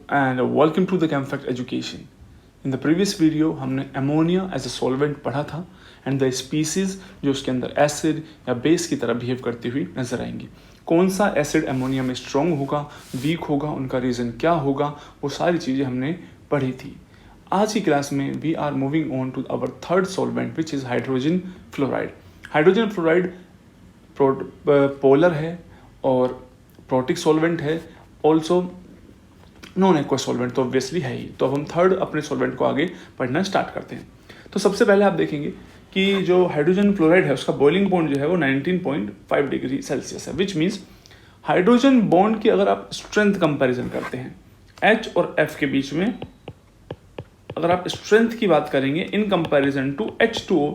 and welcome to the ChemFact Education. In the previous video हमने ammonia as a solvent पढ़ा था and the species जो उसके अंदर एसिड या बेस की तरह बिहेव करती हुई नजर आएंगी. कौन सा एसिड अमोनिया में स्ट्रॉन्ग होगा, वीक होगा, उनका रीज़न क्या होगा, वो सारी चीज़ें हमने पढ़ी थी. आज की क्लास में we are moving on to our third solvent which is hydrogen fluoride. Hydrogen fluoride polar है और प्रोटिक सॉल्वेंट है, ऑल्सो नॉन एक्वा सॉल्वेंट तो ऑब्वियसली है ही. तो अब हम थर्ड अपने सॉल्वेंट को आगे पढ़ना स्टार्ट करते हैं. तो सबसे पहले आप देखेंगे कि जो हाइड्रोजन फ्लोराइड है उसका बॉइलिंग पॉइंट जो है वो 19.5 डिग्री सेल्सियस है, विच मीन्स हाइड्रोजन बॉन्ड की अगर आप स्ट्रेंथ कंपैरिजन करते हैं H और F के बीच में, अगर आप स्ट्रेंथ की बात करेंगे इन कंपैरिजन टू H2O,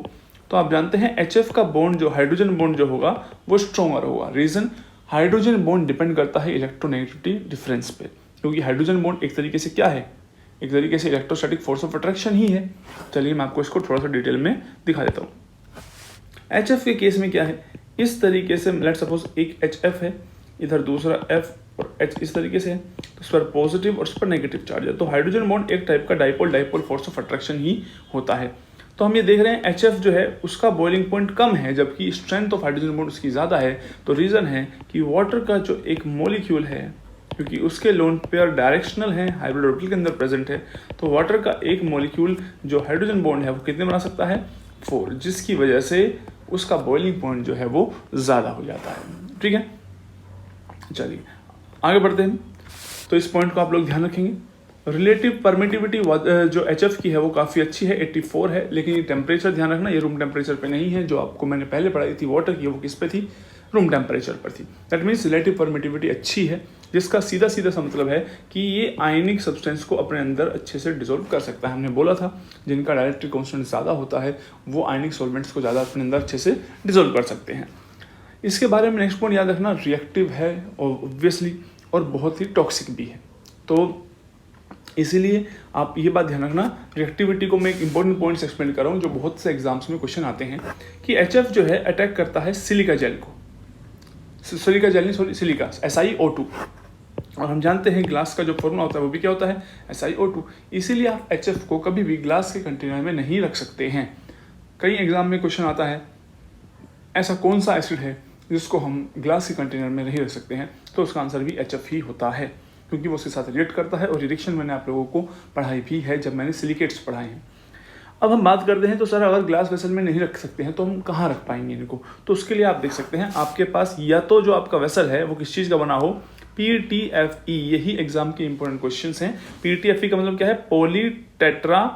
तो आप जानते हैं HF का बॉन्ड जो हाइड्रोजन बॉन्ड जो होगा वो स्ट्रॉन्गर होगा. रीजन, हाइड्रोजन बॉन्ड डिपेंड करता है इलेक्ट्रोनेगेटिविटी डिफरेंस पे, क्योंकि हाइड्रोजन बॉन्ड एक तरीके से क्या है, एक तरीके से इलेक्ट्रोस्टैटिक फोर्स ऑफ अट्रैक्शन ही है. चलिए मैं आपको इसको थोड़ा सा डिटेल में दिखा देता हूँ. HF के केस में क्या है, इस तरीके से लेट सपोज एक HF है, इधर दूसरा F और H इस तरीके से है, तो इस पर पॉजिटिव और इस पर नेगेटिव चार्ज है. तो हाइड्रोजन बॉन्ड एक टाइप का डाइपोल फोर्स ऑफ अट्रैक्शन ही होता है. तो हम ये देख रहे हैं HF जो है उसका बॉइलिंग पॉइंट कम है जबकि स्ट्रेंथ ऑफ हाइड्रोजन बॉन्ड उसकी ज़्यादा है. तो रीज़न है कि वाटर का जो एक मॉलिक्यूल है, क्योंकि उसके लोन पेयर डायरेक्शनल है, हाइब्रिड ऑर्बिटल के अंदर प्रेजेंट है, तो वाटर का एक मॉलिक्यूल जो हाइड्रोजन बॉन्ड है वो कितने बना सकता है, 4, जिसकी वजह से उसका बॉइलिंग पॉइंट जो है वो ज़्यादा हो जाता है. ठीक है, चलिए आगे बढ़ते हैं. तो इस पॉइंट को आप लोग ध्यान रखेंगे. रिलेटिव परमिटिविटी जो HF की है वो काफ़ी अच्छी है, 84 है, लेकिन ये टेम्परेचर ध्यान रखना, ये रूम टेम्परेचर पे नहीं है. जो आपको मैंने पहले पढ़ाई थी वाटर की, वो किस पे थी, रूम टेम्परेचर पर थी. दैट मीन्स रिलेटिव परमिटिविटी अच्छी है, जिसका सीधा सीधा सा मतलब है कि ये आयनिक सब्सटेंस को अपने अंदर अच्छे से डिसॉल्व कर सकता है. हमने बोला था जिनका डायरेक्ट्रिक कांस्टेंट ज़्यादा होता है वो आयनिक सॉल्वेंट्स को ज़्यादा अपने अंदर अच्छे से डिसॉल्व कर सकते हैं. इसके बारे में नेक्स्ट पॉइंट याद रखना, रिएक्टिव है ऑब्वियसली और बहुत ही टॉक्सिक भी है. तो इसीलिए आप ये बात ध्यान रखना. रिएक्टिविटी को मैं एक इंपॉर्टेंट पॉइंट्स एक्सप्लेन कर रहा हूँ जो बहुत से एग्जाम्स में क्वेश्चन आते हैं कि HF जो है अटैक करता है सिलिका जेल को, सिलिका जेल नहीं सॉरी सिलिका SiO2, और हम जानते हैं ग्लास का जो फॉर्मूला होता है वो भी क्या होता है, SiO2. इसीलिए आप HF को कभी भी ग्लास के कंटेनर में नहीं रख सकते हैं. कई एग्जाम में क्वेश्चन आता है ऐसा कौन सा एसिड है जिसको हम ग्लास के कंटेनर में नहीं रख सकते हैं, तो उसका आंसर भी HF ही होता है, क्योंकि वो उसके साथ रिएक्ट करता है. और रिएक्शन मैंने आप लोगों को पढ़ाई भी है जब मैंने सिलिकेट्स पढ़ाए हैं. अब हम बात करते हैं तो सर अगर ग्लास वेसल में नहीं रख सकते हैं तो हम कहाँ रख पाएंगे इनको. तो उसके लिए आप देख सकते हैं आपके पास या तो जो आपका वेसल है वो किस चीज़ का बना हो, PTFE, यही एग्जाम के इंपॉर्टेंट क्वेश्चंस हैं. PTFE का मतलब क्या है, पॉली टेट्रा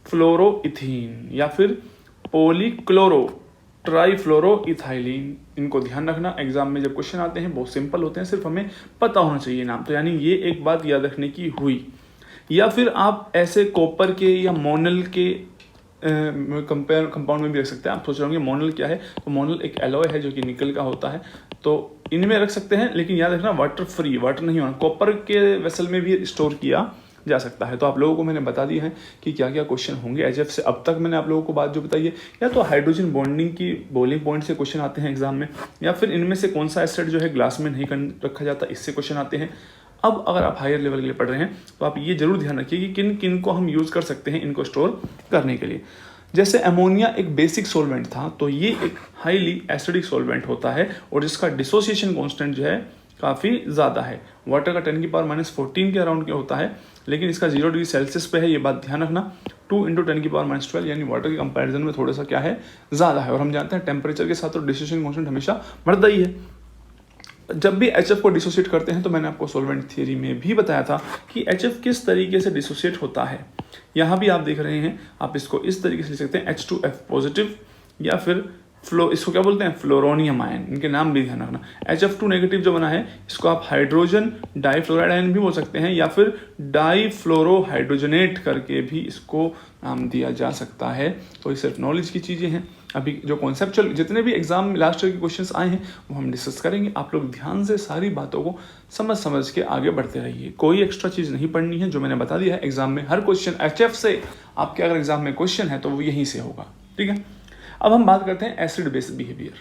फ्लोरोइथीन या फिर पॉलीक्लोरो ट्राईफ्लोरोइथाइलिन. इनको ध्यान रखना, एग्जाम में जब क्वेश्चन आते हैं बहुत सिंपल होते हैं, सिर्फ हमें पता होना चाहिए नाम. तो यानी ये एक बात याद रखने की हुई. या फिर आप ऐसे कॉपर के या मोनल के कंपाउंड में भी रख सकते हैं. आप सोच रहे होंगे मोनल क्या है, तो मोनल एक एलॉय है जो कि निकल का होता है, तो इनमें रख सकते हैं. लेकिन याद रखना वाटर फ्री, वाटर नहीं होना. कॉपर के वेसल में भी स्टोर किया जा सकता है. तो आप लोगों को मैंने बता दी है कि क्या क्या क्वेश्चन होंगे HF से. अब तक मैंने आप लोगों को बात जो बताई है, या तो हाइड्रोजन बॉन्डिंग की बॉइलिंग पॉइंट से क्वेश्चन आते हैं एग्जाम में, या फिर इनमें से कौन सा एसिड जो है ग्लास में नहीं रखा जाता, इससे क्वेश्चन आते हैं. अब अगर आप हायर लेवल के लिए पढ़ रहे हैं तो आप ये जरूर ध्यान रखिए कि किन किन को हम यूज़ कर सकते हैं इनको स्टोर करने के लिए. जैसे अमोनिया एक बेसिक सॉल्वेंट था, तो ये एक हाईली एसिडिक सॉल्वेंट होता है और जिसका डिसोसिएशन कांस्टेंट जो है काफ़ी ज़्यादा है. वाटर का 10⁻⁻14 के अराउंड क्या होता है, लेकिन इसका 0 डिग्री सेल्सियस पे है, ये बात ध्यान रखना. 2 × 10⁻12 यानी वाटर के कंपैरिजन में थोड़ा सा क्या है, ज़्यादा है. और हम जानते हैं टेम्परेचर के साथ तो डिसोसिएशन कांस्टेंट हमेशा बढ़ता ही है. जब भी HF को डिसोसिएट करते हैं तो मैंने आपको सॉल्वेंट थियरी में भी बताया था कि HF किस तरीके से डिसोसिएट होता है. यहाँ भी आप देख रहे हैं, आप इसको इस तरीके से लिख सकते हैं H2F पॉजिटिव, या फिर इसको क्या बोलते हैं, फ्लोरोनियम आयन. इनके नाम भी ध्यान रखना. HF2 नेगेटिव जो बना है इसको आप हाइड्रोजन डाइफ्लोराइड आयन भी बोल सकते हैं, या फिर डाइफ्लोरोहाइड्रोजनेट करके भी इसको नाम दिया जा सकता है. तो ये सिर्फ नॉलेज की चीज़ें हैं. अभी जो कॉन्सेप्चुअल जितने भी एग्जाम में लास्ट ईयर के क्वेश्चंस आए हैं वो हम डिस्कस करेंगे. आप लोग ध्यान से सारी बातों को समझ के आगे बढ़ते रहिए. कोई एक्स्ट्रा चीज़ नहीं पढ़नी है, जो मैंने बता दिया है एग्जाम में हर क्वेश्चन HF से आपके अगर एग्जाम में क्वेश्चन है तो वो यहीं से होगा. ठीक है, अब हम बात करते हैं एसिड बेस बिहेवियर.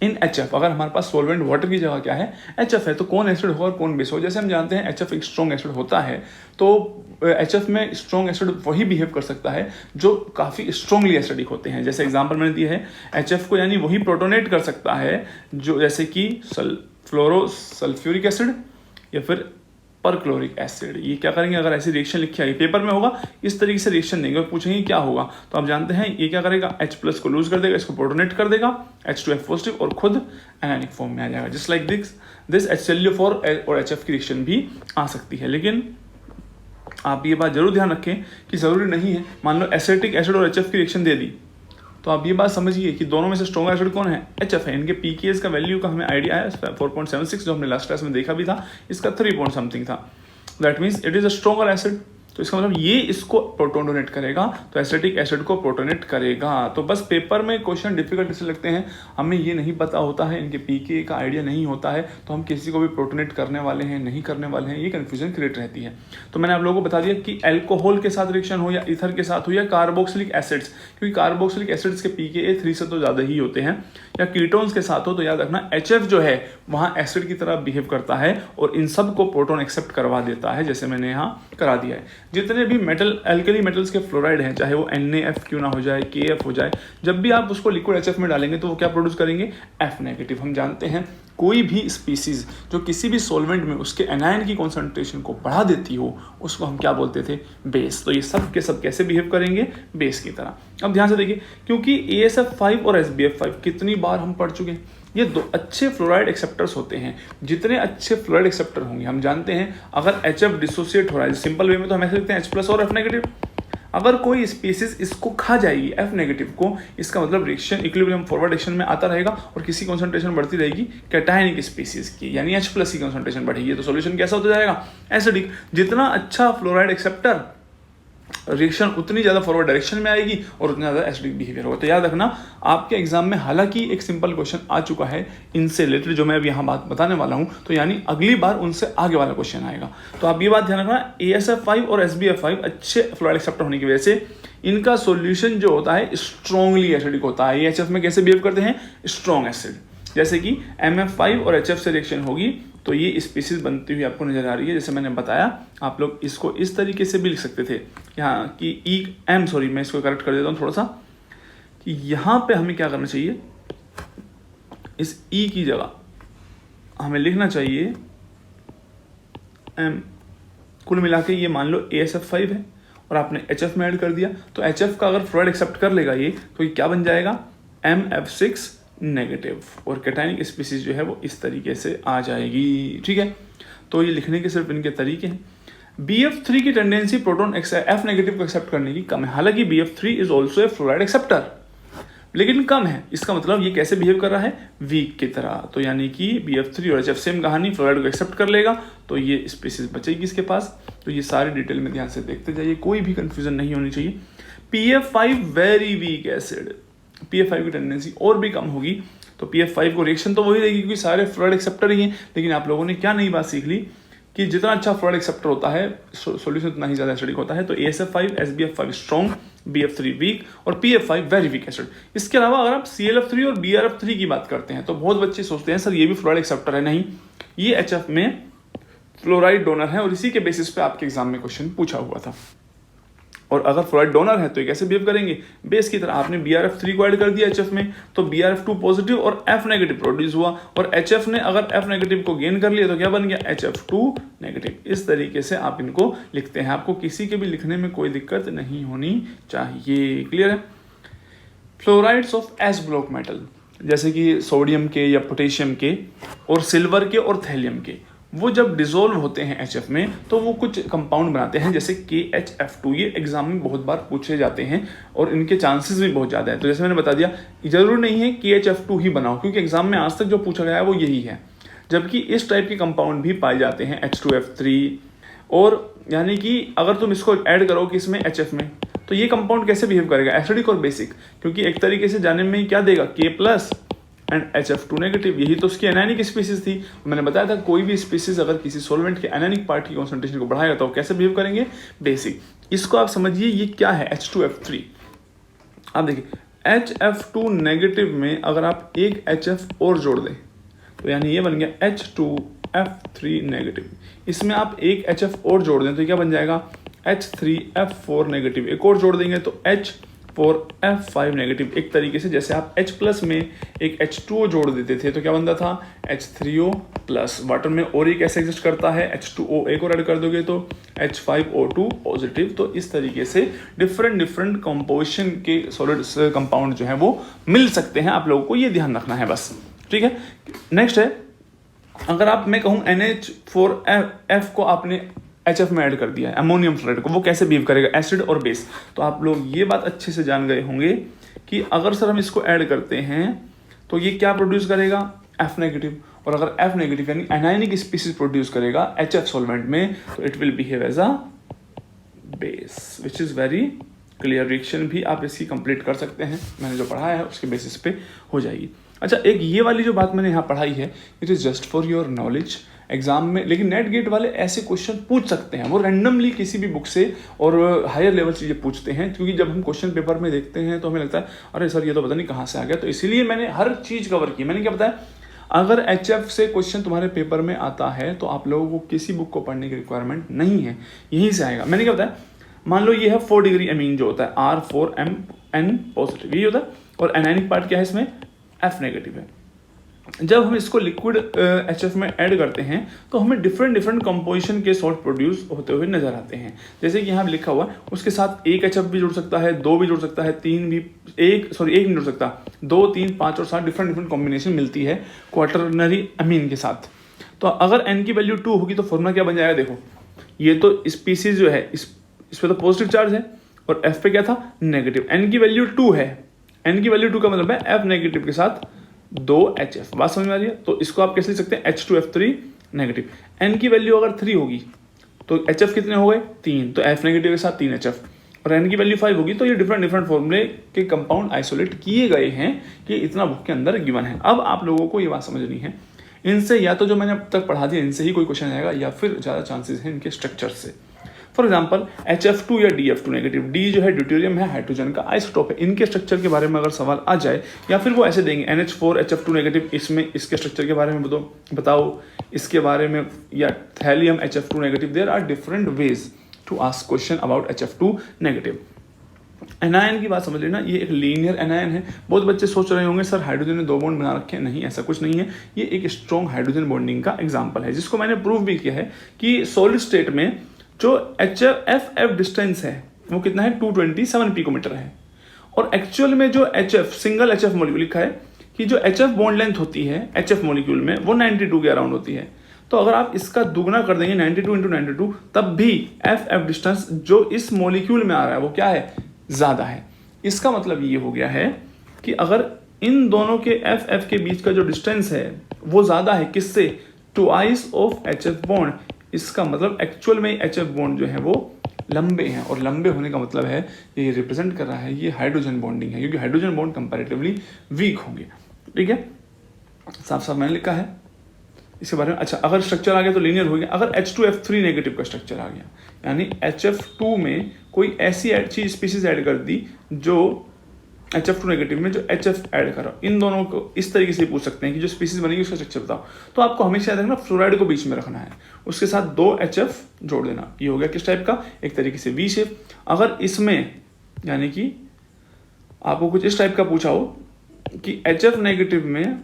इन HF अगर हमारे पास सॉल्वेंट वाटर की जगह क्या है HF है, तो कौन एसिड होगा और कौन बेस होगा। जैसे हम जानते हैं HF एक स्ट्रॉन्ग एसिड होता है, तो HF में स्ट्रॉन्ग एसिड वही बिहेव कर सकता है जो काफ़ी स्ट्रॉन्गली एसिडिक होते हैं। जैसे एग्जांपल मैंने दिया है HF को, यानी वही प्रोटोनेट कर सकता है जो जैसे कि सल्फ्यूरिक एसिड या फिर परक्लोरिक एसिड। ये क्या करेंगे, अगर ऐसी रिएक्शन लिखी आई पेपर में होगा इस तरीके से रिएक्शन देंगे और पूछेंगे क्या होगा, तो आप जानते हैं ये क्या करेगा, H+ को लूज कर देगा, इसको प्रोटोनेट कर देगा H2F पॉजिटिव और खुद एनायनिक फॉर्म में आ जाएगा। जस्ट लाइक दिस HCl4 और HF की रिएक्शन भी आ सकती है। लेकिन आप ये बात जरूर ध्यान रखें कि जरूरी नहीं है, मान लो एसिटिक एसिड और HF की रिएक्शन दे दी तो आप ये बात समझिए कि दोनों में से स्ट्रॉन्ग एसिड कौन है, HF है। इनके pKa का वैल्यू का हमें आइडिया है 4.76 जो हमने लास्ट क्लास में देखा भी था, इसका 3 पॉइंट समथिंग था। That means it is a stronger acid, तो इसका मतलब ये इसको प्रोटोन डोनेट करेगा, तो एसिटिक एसिड को प्रोटोनेट करेगा। तो बस पेपर में क्वेश्चन डिफिकल्ट इसलिए लगते हैं, हमें ये नहीं पता होता है, इनके pKa का आइडिया नहीं होता है, तो हम किसी को भी प्रोटोनेट करने वाले हैं नहीं करने वाले हैं, ये कन्फ्यूजन क्रिएट रहती है। तो मैंने आप लोगों को बता दिया कि एल्कोहल के साथ रिएक्शन हो या ईथर के साथ हो या कार्बोक्सिलिक एसिड्स, क्योंकि कार्बोक्सिलिक एसिड्स के pKa 3 से तो ज़्यादा ही होते हैं, या कीटोन्स के साथ हो तो याद रखना HF जो है वहाँ एसिड की तरह बिहेव करता है और इन सब को प्रोटोन एक्सेप्ट करवा देता है, जैसे मैंने यहाँ करा दिया है। जितने भी मेटल एल्कली मेटल्स के फ्लोराइड हैं, चाहे वो NaF क्यों ना हो जाए, KF हो जाए, जब भी आप उसको लिक्विड HF में डालेंगे तो वो क्या प्रोड्यूस करेंगे, F-। हम जानते हैं कोई भी स्पीसीज जो किसी भी सॉल्वेंट में उसके एनायन की कॉन्सेंट्रेशन को बढ़ा देती हो उसको हम क्या बोलते थे, बेस। तो ये सब के सब कैसे बिहेव करेंगे, बेस की तरह। अब ध्यान से देखिए, क्योंकि ASF5 और SBF5 कितनी बार हम पढ़ चुके हैं, ये दो अच्छे फ्लोराइड एक्सेप्टर्स होते हैं। जितने अच्छे फ्लोराइड एक्सेप्टर होंगे, हम जानते हैं अगर HF डिसोसिएट हो रहा है, सिंपल वे में तो हम ऐसे लिखते हैं H+ और F-। अगर कोई स्पीसीज इसको खा जाएगी F- को, इसका मतलब रिएक्शन इक्विलिब्रियम फॉरवर्ड रिएक्शन में आता रहेगा और किसी कॉन्सेंट्रेशन बढ़ती रहेगी कैटायनिक स्पीसीज की, यानी H+ की कॉन्सेंट्रेशन बढ़ेगी, तो सॉल्यूशन कैसा होता जाएगा, एसिडिक। जितना अच्छा फ्लोराइड एक्सेप्टर रिएक्शन उतनी ज़्यादा फॉरवर्ड डायरेक्शन में आएगी और उतना ज़्यादा एसिडिक बिहेवियर होगा। तो याद रखना आपके एग्जाम में हालांकि एक सिंपल क्वेश्चन आ चुका है इनसे रिलेटेड जो मैं अब यहाँ बात बताने वाला हूँ, तो यानी अगली बार उनसे आगे वाला क्वेश्चन आएगा। तो आप ये बात ध्यान रखना, ASF5 और SBF5 अच्छे फ्लोराइड एक्सेप्टर होने की वजह से इनका सोल्यूशन जो होता है स्ट्रॉन्गली एसिडिक होता है। ये HF में कैसे बिहेव करते हैं, स्ट्रॉन्ग एसिड। जैसे कि MF5 और HF से रिएक्शन होगी तो ये स्पीसीज बनती हुई आपको नजर आ रही है। जैसे मैंने बताया, आप लोग इसको इस तरीके से भी लिख सकते थे यहाँ कि मैं इसको करेक्ट कर देता हूँ थोड़ा सा, कि यहाँ पे हमें क्या करना चाहिए, इस E की जगह हमें लिखना चाहिए M। कुल मिला के ये मान लो ASF5 है और आपने HF में ऐड कर दिया, तो HF का अगर फ्लोराइड एक्सेप्ट कर लेगा ये, तो ये क्या बन जाएगा, MF6 नेगेटिव, और कैटायनिक स्पीसीज जो है वो इस तरीके से आ जाएगी। ठीक है, तो ये लिखने के सिर्फ इनके तरीके हैं। BF3 की टेंडेंसी प्रोटॉन F- को एक्सेप्ट करने की कम है, हालांकि BF3 is also a fluoride acceptor, लेकिन कम है। इसका मतलब ये कैसे बिहेव कर रहा है, वीक की तरह। तो यानी कि BF3 और HF सेम कहानी, फ्लोराइड को एक्सेप्ट कर लेगा तो ये स्पीसीज बचेगी इसके पास। तो ये सारी डिटेल में ध्यान से देखते जाइए, कोई भी कंफ्यूजन नहीं होनी चाहिए। PF5 very weak acid, PF5 की टेंडेंसी और भी कम होगी, तो PF5 को रिएक्शन तो वही देगी क्योंकि सारे फ्लोराइड एक्सेप्टर ही हैं। लेकिन आप लोगों ने क्या नई बात सीख ली कि जितना अच्छा फ्लोराइड एक्सेप्टर होता है सॉल्यूशन उतना ही ज़्यादा एसिडिक होता है। तो ASF5 SBF5 strong, BF3 week और PF5 वेरी वीक एसिड। इसके अलावा अगर आप ClF3 और BrF3 की बात करते हैं तो बहुत बच्चे सोचते हैं सर ये भी फ्लोराइड एक्सेप्टर है। नहीं, ये HF में फ्लोराइड डोनर है और इसी के बेसिस पे आपके एग्जाम में क्वेश्चन पूछा हुआ था। और अगर फ्लोराइड डोनर है तो ये कैसे बिहेव करेंगे, बेस की तरह। आपने BrF3 को ऐड कर दिया HF में, तो BrF2 पॉजिटिव और F- प्रोड्यूस हुआ, और HF ने अगर F- को गेन कर लिया तो क्या बन गया, HF2 नेगेटिव। इस तरीके से आप इनको लिखते हैं, आपको किसी के भी लिखने में कोई दिक्कत नहीं होनी चाहिए। क्लियर है। Fluorides of S block metal, जैसे कि सोडियम के या पोटेशियम के और सिल्वर के और थैलियम के, वो जब डिसॉल्व होते हैं HF में तो वो कुछ कंपाउंड बनाते हैं जैसे KHF2। ये एग्जाम में बहुत बार पूछे जाते हैं और इनके चांसेस भी बहुत ज़्यादा है। तो जैसे मैंने बता दिया, जरूर नहीं है KHF2 ही बनाओ, क्योंकि एग्जाम में आज तक जो पूछा गया है वो यही है। जबकि इस टाइप के कंपाउंड भी पाए जाते हैं H2F3, और यानी कि अगर तुम इसको ऐड करो कि इसमें HF में, तो ये कंपाउंड कैसे बिहेव करेगा, एसिडिक और बेसिक, क्योंकि एक तरीके से जाने में क्या देगा, K+ एंड HF2 नेगेटिव। यही तो उसकी एनायनिक स्पीसीज थी। मैंने बताया था कोई भी स्पीसीज अगर किसी सॉल्वेंट के एनायनिक पार्ट की कॉन्सेंट्रेशन को बढ़ाएगा तो कैसे बिहेव करेंगे, बेसिक। इसको आप समझिए, ये क्या है, H2F3। आप देखिए HF2 नेगेटिव में अगर आप एक HF और जोड़ दें तो यानी ये बन गया H2F3 नेगेटिव, इसमें आप एक HF और जोड़ दें तो क्या बन जाएगा H3F4 नेगेटिव, एक और जोड़ देंगे तो H4F5 नेगेटिव। एक तरीके से जैसे आप H प्लस में एक H2O जोड़ देते थे तो क्या बनता था H3O प्लस। वाटर में और एक कैसे एग्जिस्ट करता है H2O, एक और ऐड कर दोगे तो H5O2 पॉजिटिव। तो इस तरीके से डिफरेंट कंपोजिशन के सॉलिड्स कंपाउंड जो है वो मिल सकते हैं, आप लोगों को ये ध्यान रखना है बस, ठीक है। नेक्स्ट है, अगर आप मैं कहूँ NH4F को आपने HF में ऐड कर दिया है, अमोनियम फ्लोराइड को, वो कैसे बिहेव करेगा एसिड और बेस। तो आप लोग ये बात अच्छे से जान गए होंगे कि अगर सर हम इसको ऐड करते हैं तो ये क्या प्रोड्यूस करेगा F नेगेटिव, और अगर F नेगेटिव यानी एनायनिक स्पीसीज प्रोड्यूस करेगा HF सॉल्वेंट में तो it will behave as a base, which is very clear. Reaction भी आप इसकी कंप्लीट कर सकते हैं, मैंने जो पढ़ा है उसके बेसिस पे हो जाएगी। अच्छा, एक ये वाली जो बात मैंने यहाँ पढ़ाई है it is just for your knowledge exam में, लेकिन नेट गेट वाले ऐसे क्वेश्चन पूछ सकते हैं, वो रैंडमली किसी भी बुक से और हायर लेवल से ये पूछते हैं, क्योंकि जब हम क्वेश्चन पेपर में देखते हैं तो हमें लगता है अरे सर ये तो पता नहीं कहाँ से आ गया। तो इसीलिए मैंने हर चीज़ कवर की। मैंने क्या बताया, अगर HF से क्वेश्चन तुम्हारे पेपर में आता है तो आप लोगों को किसी बुक को पढ़ने की रिक्वायरमेंट नहीं है, यहीं से आएगा। मैंने क्या बताया, मान लो ये है 4 डिग्री अमीन जो होता है R4MN पॉजिटिव, ये होता है, और एनायनिक पार्ट क्या है इसमें F नेगेटिव है। जब हम इसको लिक्विड HF में ऐड करते हैं तो हमें डिफरेंट कंपोजिशन के सॉल्ट प्रोड्यूस होते हुए नजर आते हैं। जैसे कि यहाँ लिखा हुआ है, उसके साथ एक HF भी जुड़ सकता है, 2 भी जुड़ सकता है, 3 भी, एक नहीं जुड़ सकता, 2, 3, 5 और 7 डिफरेंट कॉम्बिनेशन मिलती है क्वाटरनरी अमीन के साथ। तो अगर N की वैल्यू 2 होगी तो फॉर्मूला क्या बन जाएगा, देखो ये तो स्पीसीज जो है इस पे तो पॉजिटिव चार्ज है और F पे क्या था नेगेटिव। N की वैल्यू 2 है, N की वैल्यू 2 का मतलब है F नेगेटिव के साथ 2 HF, बात समझ में आ रही है। तो इसको आप कैसे लिख सकते हैं H2F3 नेगेटिव। N की वैल्यू अगर 3 होगी तो HF कितने हो गए 3, तो F नेगेटिव के साथ 3 HF, और N की वैल्यू 5 होगी तो ये डिफरेंट फॉर्मूले के कंपाउंड आइसोलेट किए गए हैं कि इतना बुक के अंदर गिवन है। अब आप लोगों को ये बात समझनी है, इनसे या तो जो मैंने अब तक पढ़ा दिया इनसे ही कोई क्वेश्चन आएगा या फिर ज़्यादा चांसेस हैं इनके स्ट्रक्चर से। फॉर एग्जाम्पल HF2 या DF2 नेगेटिव, D जो है ड्यूटेरियम है, हाइड्रोजन का आइसोटोप है, इनके स्ट्रक्चर के बारे में अगर सवाल आ जाए या फिर वो ऐसे देंगे NH4HF2 नेगेटिव, इसमें इसके स्ट्रक्चर के बारे में बताओ इसके बारे में, या thallium HF2 negative, there are different ways to ask question about HF2 negative. Anion की बात समझ लेना, ये एक लीनियर एनायन है। बहुत बच्चे सोच रहे होंगे सर हाइड्रोजन ने 2 बॉन्ड बना रखे हैं, नहीं ऐसा कुछ नहीं है, ये एक स्ट्रॉन्ग हाइड्रोजन बॉन्डिंग का एग्जाम्पल है, जिसको मैंने प्रूव भी किया है कि सॉलिड स्टेट में जो HF डिस्टेंस है वो कितना है 227 पिकोमीटर है, और एक्चुअल में जो HF सिंगल HF मॉलिक्यूल लिखा है कि जो HF बॉन्ड लेंथ होती है HF मॉलिक्यूल में वो 92 के अराउंड होती है। तो अगर आप इसका दुगना कर देंगे 92 × 92 तब भी FF डिस्टेंस जो इस मॉलिक्यूल में आ रहा है वो क्या है ज़्यादा है। इसका मतलब ये हो गया है कि अगर इन दोनों के FF के बीच का जो डिस्टेंस है वो ज़्यादा है किससे, ट्वाइस ऑफ HF बॉन्ड, इसका मतलब एक्चुअल में HF बॉन्ड जो है वो लंबे हैं, और लंबे होने का मतलब है ये रिप्रेजेंट कर रहा है ये हाइड्रोजन बॉन्डिंग है, क्योंकि हाइड्रोजन बॉन्ड कंपैरेटिवली वीक होंगे। ठीक है, साफ साफ मैंने लिखा है इसके बारे में। अच्छा, अगर स्ट्रक्चर आ गया तो लीनियर हो गया। अगर H2F3 नेगेटिव का स्ट्रक्चर आ गया, यानी HF2 में कोई ऐसी अच्छी स्पीसीज ऐड कर दी जो HF2 नेगेटिव में जो HF ऐड करो, इन दोनों को इस तरीके से पूछ सकते हैं कि जो स्पीसीज बनेगी उसका स्ट्रक्चर बताओ। तो आपको हमेशा याद रखना फ्लोराइड को बीच में रखना है, उसके साथ 2 HF जोड़ देना। ये हो गया किस टाइप का, एक तरीके से वी शेप। अगर इसमें यानी कि आपको कुछ इस टाइप का पूछा हो कि HF नेगेटिव में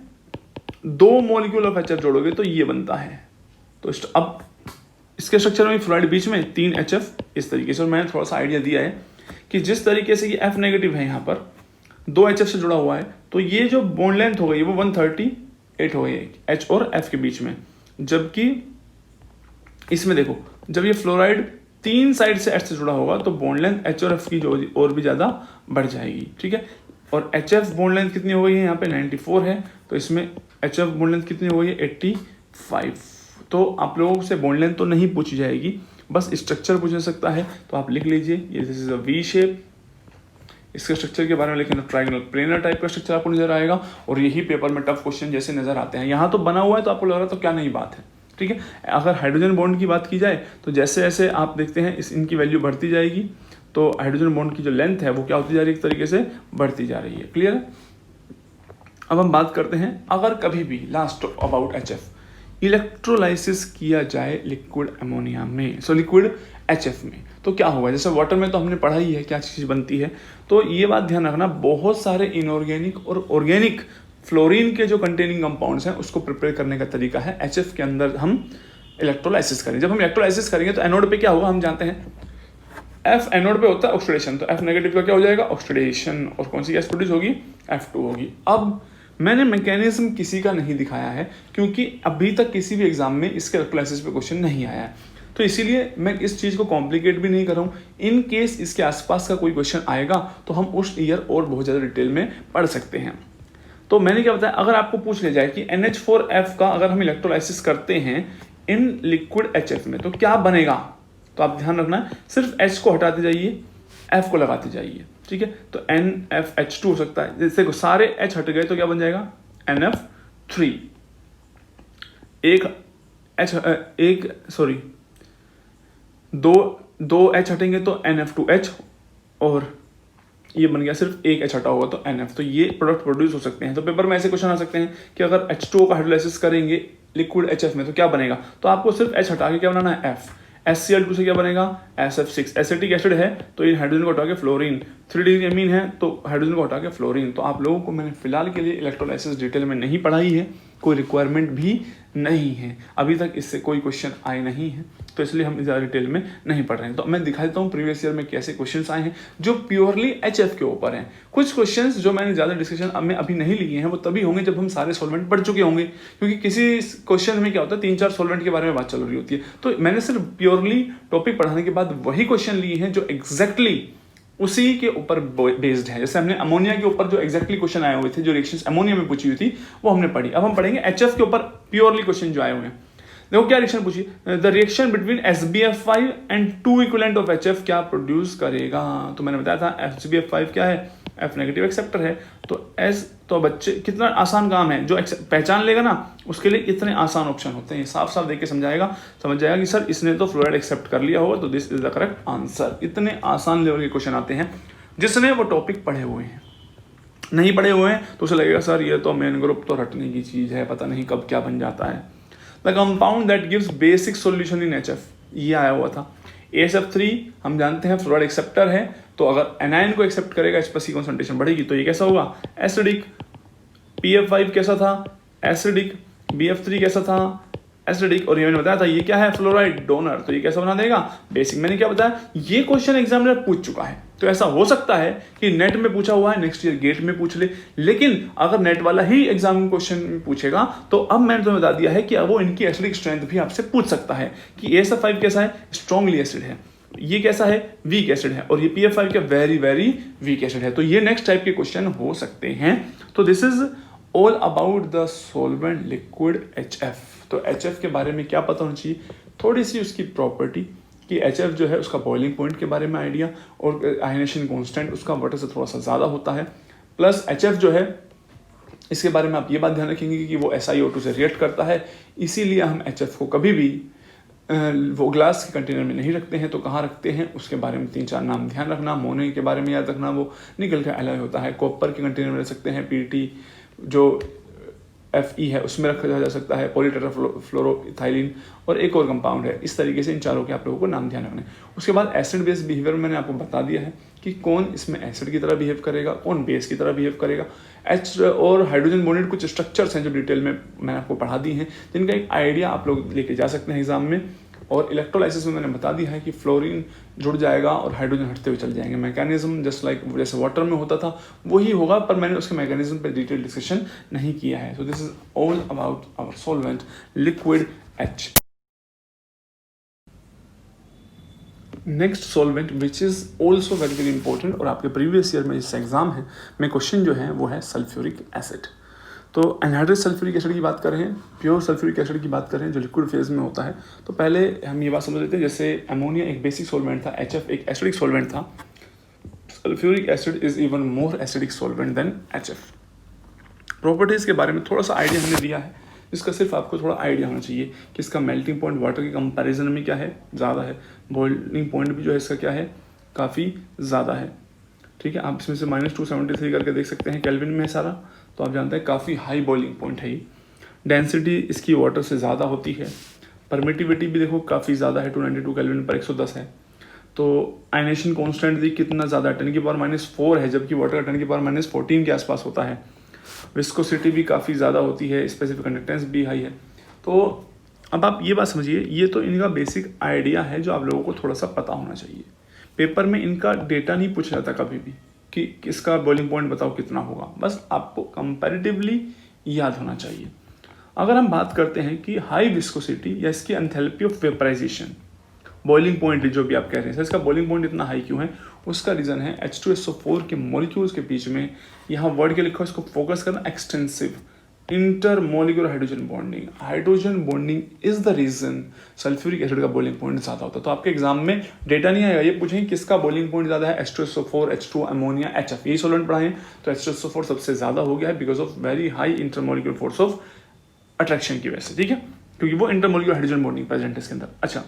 2 मॉलिक्यूल ऑफ HF जोड़ोगे तो ये बनता है। तो अब इसके स्ट्रक्चर में फ्लोराइड बीच में 3 HF इस तरीके से। और मैंने थोड़ा सा आइडिया दिया है कि जिस तरीके से ये F नेगेटिव है यहाँ पर 2 HF से जुड़ा हुआ है, तो ये जो बॉन्ड लेंथ हो गई वो 138 हो गई H और F के बीच में। जबकि इसमें देखो जब ये फ्लोराइड 3 साइड से H से जुड़ा होगा तो बॉन्ड लेंथ H और F की जो और भी ज़्यादा बढ़ जाएगी। ठीक है, और HF बॉन्ड लेंथ कितनी हो गई है यहाँ पे 94 है, तो इसमें HF बॉन्ड लेंथ कितनी हो गई है 85। तो आप लोगों से बॉन्ड लेंथ तो नहीं पूछी जाएगी, बस स्ट्रक्चर पूछ सकता है। तो आप लिख लीजिए ये this is a V shape. इसके स्ट्रक्चर के बारे में लेकिन ट्रायंगल प्लेनर टाइप का स्ट्रक्चर आपको नजर आएगा, और यही पेपर में टफ क्वेश्चन जैसे नजर आते हैं। यहाँ तो बना हुआ है तो आपको लग रहा है तो क्या नई बात है। ठीक है, अगर हाइड्रोजन बॉन्ड की बात की जाए तो जैसे जैसे आप देखते हैं इनकी वैल्यू बढ़ती जाएगी, तो हाइड्रोजन बॉन्ड की जो लेंथ है वो क्या होती जा रही है, एक तरीके से बढ़ती जा रही है। क्लियर है। अब हम बात करते हैं अगर कभी भी लास्ट अबाउट HF इलेक्ट्रोलाइसिस किया जाए लिक्विड अमोनिया में, लिक्विड HF में, तो क्या होगा। जैसे वाटर में तो हमने पढ़ा ही है क्या चीज़ बनती है, तो ये बात ध्यान रखना, बहुत सारे इनऑर्गेनिक और ऑर्गेनिक फ्लोरीन के जो कंटेनिंग कंपाउंड्स हैं उसको प्रिपेयर करने का तरीका है HF के अंदर हम इलेक्ट्रोलाइसिस करें। जब हम इलेक्ट्रोलाइसिस करेंगे तो एनोड पे क्या होगा हम जानते हैं, F एनोड पे होता है ऑक्सीडेशन, तो F नेगेटिव का क्या हो जाएगा, ऑक्सीडेशन, और कौन सी गैस प्रोड्यूस होगी, F2 होगी। अब मैंने मैकेनिज्म किसी का नहीं दिखाया है क्योंकि अभी तक किसी भी एग्जाम में इसके इलेक्ट्रोलाइसिस पे क्वेश्चन नहीं आया है, तो इसीलिए मैं इस चीज़ को कॉम्प्लिकेट भी नहीं कर रहा हूँ। इन केस इसके आसपास का कोई क्वेश्चन आएगा तो हम उस ईयर और बहुत ज़्यादा डिटेल में पढ़ सकते हैं। तो मैंने क्या बताया, अगर आपको पूछ लिया जाए कि NH4F का अगर हम इलेक्ट्रोलाइसिस करते हैं इन लिक्विड HF में तो क्या बनेगा, तो आप ध्यान रखना सिर्फ H को हटाते जाइए, F को लगाते जाइए, ठीक है। तो NFH2 हो सकता है, जैसे सारे H हट गए तो क्या बन जाएगा, NF3। दो H हटेंगे तो NF2H, और ये बन गया सिर्फ एक H हटा होगा तो NF। तो ये प्रोडक्ट प्रोड्यूस हो सकते हैं। तो पेपर में ऐसे क्वेश्चन आ सकते हैं कि अगर H2O का हाइड्रोलाइसिस करेंगे लिक्विड HF में तो क्या बनेगा, तो आपको सिर्फ H हटा के क्या बनाना है, F। HCl2 से क्या बनेगा, SF6। एसिटिक एसिड है तो ये हाइड्रोजन को हटा के फ्लोरीन, 3 डिग्री अमीन है तो हाइड्रोजन को हटा के फ्लोरीन। तो आप लोगों को मैंने फिलहाल के लिए इलेक्ट्रोलाइसिस डिटेल में नहीं पढ़ाई है, कोई रिक्वायरमेंट भी नहीं है, अभी तक इससे कोई क्वेश्चन आए नहीं है, तो इसलिए हम ज़्यादा डिटेल में नहीं पढ़ रहे हैं। तो मैं दिखा देता हूँ प्रीवियस ईयर में कैसे क्वेश्चंस आए हैं जो प्योरली HF के ऊपर हैं। कुछ क्वेश्चंस जो मैंने ज़्यादा डिस्कशन में अभी नहीं लिए हैं वो तभी होंगे जब हम सारे सॉल्वेंट पढ़ चुके होंगे, क्योंकि किसी क्वेश्चन में क्या होता है 3-4 सॉल्वेंट के बारे में बात चल रही होती है। तो मैंने सिर्फ प्योरली टॉपिक पढ़ाने के बाद वही क्वेश्चन लिए हैं जो एग्जैक्टली उसी के ऊपर बेस्ड है। जैसे हमने अमोनिया के ऊपर जो एग्जैक्टली क्वेश्चन आए हुए थे, जो रिएक्शंस अमोनिया में पूछी हुई थी वो हमने पढ़ी। अब हम पढ़ेंगे HF के ऊपर प्योरली क्वेश्चन जो आए हुए हैं। देखो क्या रिएक्शन पूछी, the reaction between SbF5 and 2 equivalent of HF क्या प्रोड्यूस करेगा। तो मैंने बताया था SbF5 क्या है, F नेगेटिव एक्सेप्टर है। तो S, तो बच्चे कितना आसान काम है, जो पहचान लेगा ना उसके लिए इतने आसान ऑप्शन होते हैं। साफ साफ देख के समझ जाएगा कि सर इसने तो फ्लोराइड एक्सेप्ट कर लिया होगा तो this is the correct answer. इतने आसान लेवल के क्वेश्चन आते हैं जिसने वो टॉपिक पढ़े हुए हैं। नहीं पढ़े हुए हैं तो उसे लगेगा सर ये तो मेन ग्रुप तो रटने की चीज़ है, पता नहीं कब क्या बन जाता है। The compound that gives basic solution in HF, ये आया हुआ था। ASF3 हम जानते हैं फ्लोराइड एक्सेप्टर है, तो अगर एनायन को एक्सेप्ट करेगा H+ की कॉन्सेंट्रेशन बढ़ेगी, तो ये कैसा होगा, एसिडिक। PF5 कैसा था, एसिडिक। BF3 कैसा था, एसिडिक। और ये मैंने बताया था ये क्या है, फ्लोराइड डोनर, तो ये कैसा बना देगा, बेसिक। मैंने क्या बताया, ये क्वेश्चन एग्जामिनर पूछ चुका है, तो ऐसा हो सकता है कि नेट में पूछा हुआ है, नेक्स्ट ईयर गेट में पूछ ले। लेकिन अगर नेट वाला ही एग्जाम क्वेश्चन पूछेगा तो अब मैंने तुम्हें बता दिया है कि वो इनकी एसिडिक स्ट्रेंथ भी आपसे पूछ सकता है कि ASF5 कैसा है, स्ट्रॉन्गली एसिड है, ये कैसा है, वीक एसिड है, और ये PF5 क्या वेरी वेरी वीक एसिड है। तो ये नेक्स्ट टाइप के क्वेश्चन हो सकते हैं। तो this is all about the solvent liquid HF। तो HF के बारे में क्या पता होना चाहिए, थोड़ी सी उसकी प्रॉपर्टी कि HF जो है उसका बॉइलिंग पॉइंट के बारे में आइडिया, और आयनेशन कांस्टेंट उसका वाटर से थोड़ा सा ज़्यादा होता है। प्लस HF जो है इसके बारे में आप ये बात ध्यान रखेंगे कि वो SiO2 से रिएक्ट करता है, इसीलिए हम HF को कभी भी वो ग्लास के कंटेनर में नहीं रखते हैं। तो कहाँ रखते हैं उसके बारे में 3-4 नाम ध्यान रखना। मोने के बारे में याद रखना, वो निकल का एलॉय होता है। कॉपर के कंटेनर में रख सकते हैं, PET जो Fe है उसमें रखा जा सकता है, पॉलीटेट्राफ्लोरोइथाइलिन, और एक और कंपाउंड है। इस तरीके से इन चारों के आप लोगों को नाम ध्यान रखना है। उसके बाद एसिड बेस बिहेवियर मैंने आपको बता दिया है कि कौन इसमें एसिड की तरह बिहेव करेगा, कौन बेस की तरह बिहेव करेगा। H और हाइड्रोजन बॉन्डेड कुछ स्ट्रक्चर्स हैं जो डिटेल में मैंने आपको पढ़ा दी हैं, जिनका एक आइडिया आप लोग लेके जा सकते हैं एग्जाम में। और इलेक्ट्रोलाइसिस में मैंने बता दिया है कि फ्लोरीन जुड़ जाएगा और हाइड्रोजन हटते हुए चल जाएंगे। मैकेनिज्म जस्ट लाइक जैसे वाटर में होता था वही होगा, पर मैंने उसके मैकेनिज्म पे डिटेल डिस्कशन नहीं किया है। So this is all about our solvent liquid H। Next solvent which is also very very important, और आपके प्रीवियस ईयर में जिससे एग्जाम है में क्वेश्चन जो है वो है सल्फ्यूरिक एसिड। तो एनहाइड्रस सल्फ्यूरिक एसिड की बात कर रहे हैं, प्योर सल्फ्यूरिक एसिड की बात कर रहे हैं जो लिक्विड फेज में होता है। तो पहले हम ये बात समझ लेते हैं, जैसे अमोनिया एक बेसिक सॉल्वेंट था, HF एक एसिडिक सॉल्वेंट था, sulphuric acid is even more acidic solvent than HF। Properties के बारे में थोड़ा सा आइडिया हमने दिया है, इसका सिर्फ आपको थोड़ा आइडिया होना चाहिए कि इसका मेल्टिंग पॉइंट वाटर के कंपैरिजन में क्या है, ज़्यादा है। बॉइलिंग पॉइंट भी जो है इसका क्या है, काफ़ी ज़्यादा है। ठीक है, आप इसमें से -273 करके देख सकते हैं केल्विन में सारा, तो आप जानते हैं काफ़ी हाई बॉइलिंग पॉइंट है ये। डेंसिटी इसकी वाटर से ज़्यादा होती है। परमिटिविटी भी देखो काफ़ी ज़्यादा है, 292 केल्विन पर 110 है। तो आयनेशन कॉन्स्टेंट भी कितना ज़्यादा, 10⁻⁴ है, जबकि वाटर का 10⁻14 के आसपास होता है। विस्कोसिटी भी काफ़ी ज़्यादा होती है, स्पेसिफिक कंडक्टेंस भी हाई है। तो अब आप ये बात समझिए, ये तो इनका बेसिक आइडिया है जो आप लोगों को थोड़ा सा पता होना चाहिए। पेपर में इनका डेटा नहीं पूछा जाता कभी भी कि इसका बॉइलिंग पॉइंट बताओ कितना होगा, बस आपको कंपैरेटिवली याद होना चाहिए। अगर हम बात करते हैं कि हाई विस्कोसिटी या इसकी enthalpy of vaporisation, boiling point जो भी आप कह रहे हैं सर इसका बॉइलिंग पॉइंट इतना हाई क्यों है, उसका रीज़न है H2SO4 के मॉलिक्यूल्स के बीच में, यहाँ वर्ड के लिखो, इसको फोकस करना, extensive intermolecular hydrogen bonding. Hydrogen bonding is the reason sulphuric acid का बॉइलिंग पॉइंट ज़्यादा होता है। तो आपके एग्जाम में डेटा नहीं आएगा, ये पूछेंगे किसका बॉइलिंग पॉइंट ज़्यादा है, H2SO4, H2 अमोनिया, HF, यही सॉल्वेंट पढ़ाए हैं। तो H2SO4 सबसे ज़्यादा हो गया है because of very high intermolecular force of attraction की वजह से। ठीक है, क्योंकि वो इंटरमोलिकुलर हाइड्रोजन बॉन्डिंग प्रेजेंट है इसके अंदर। अच्छा,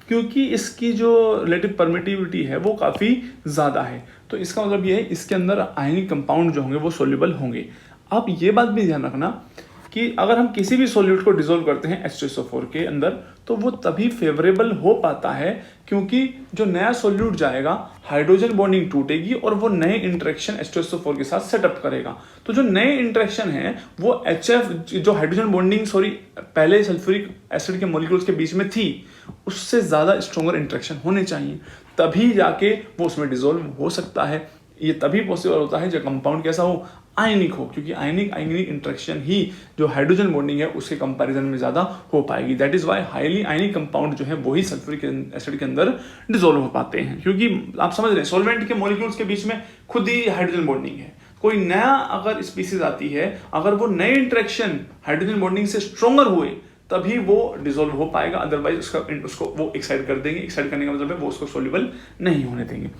क्योंकि इसकी जो रिलेटिव परमिटिविटी है वो काफ़ी ज़्यादा है, तो इसका मतलब ये है इसके अंदर आयनिक कंपाउंड जो होंगे वो सोल्यूबल होंगे। आप ये बात भी ध्यान रखना कि अगर हम किसी भी सॉल्यूट को डिसॉल्व करते हैं H2SO4 के अंदर, तो वो तभी फेवरेबल हो पाता है क्योंकि जो नया सॉल्यूट जाएगा हाइड्रोजन बॉन्डिंग टूटेगी और वो नए इंटरेक्शन H2SO4 के साथ सेटअप करेगा। तो जो नए इंटरेक्शन है वो HF जो हाइड्रोजन बॉन्डिंग पहले सल्फ्यूरिक एसिड के मॉलिक्यूल्स के बीच में थी, उससे ज़्यादा स्ट्रॉन्गर इंटरेक्शन होने चाहिए, तभी जाके वो उसमें डिसॉल्व हो सकता है। ये तभी पॉसिबल होता है जब कंपाउंड कैसा हो, आयनिक हो, क्योंकि आयनिक इंटरेक्शन ही जो हाइड्रोजन बॉन्डिंग है उसके कंपैरिजन में ज़्यादा हो पाएगी। That is why highly ionic compound जो है वही सल्फ्यूरिक एसिड के अंदर डिसॉल्व हो पाते हैं, क्योंकि आप समझ रहे हैं सॉल्वेंट के मॉलिक्यूल्स के बीच में खुद ही हाइड्रोजन बॉन्डिंग है। कोई नया अगर स्पीसीज आती है, अगर वो नए इंटरेक्शन हाइड्रोजन बॉन्डिंग से स्ट्रॉन्गर हुए तभी वो डिसॉल्व हो पाएगा, अदरवाइज उसको वो एक्साइड कर देंगे। एक्साइड करने का मतलब है वो उसको सोल्यूबल नहीं होने देंगे।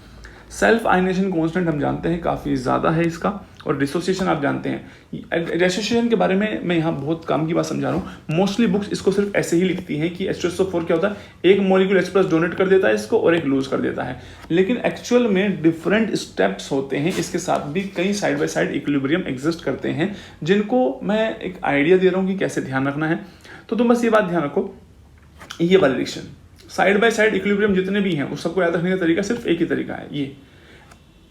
सेल्फ आयनेशन कांस्टेंट हम जानते हैं काफ़ी ज़्यादा है इसका, और डिसोसिएशन आप जानते हैं। डिसोसिएशन के बारे में मैं यहाँ बहुत काम की बात समझा रहा हूँ। मोस्टली बुक्स इसको सिर्फ ऐसे ही लिखती हैं कि H2SO4 क्या होता है, एक मॉलिक्यूल H+ डोनेट कर देता है इसको और एक लूज कर देता है, लेकिन एक्चुअल में डिफरेंट स्टेप्स होते हैं। इसके साथ भी कई side by side equilibrium exist करते हैं, जिनको मैं एक आइडिया दे रहा हूँ कि कैसे ध्यान रखना है। तो तुम बस ये बात ध्यान रखो, ये वाली reaction side by side equilibrium जितने भी हैं उस सबको याद रखने का तरीका सिर्फ एक ही तरीका है। ये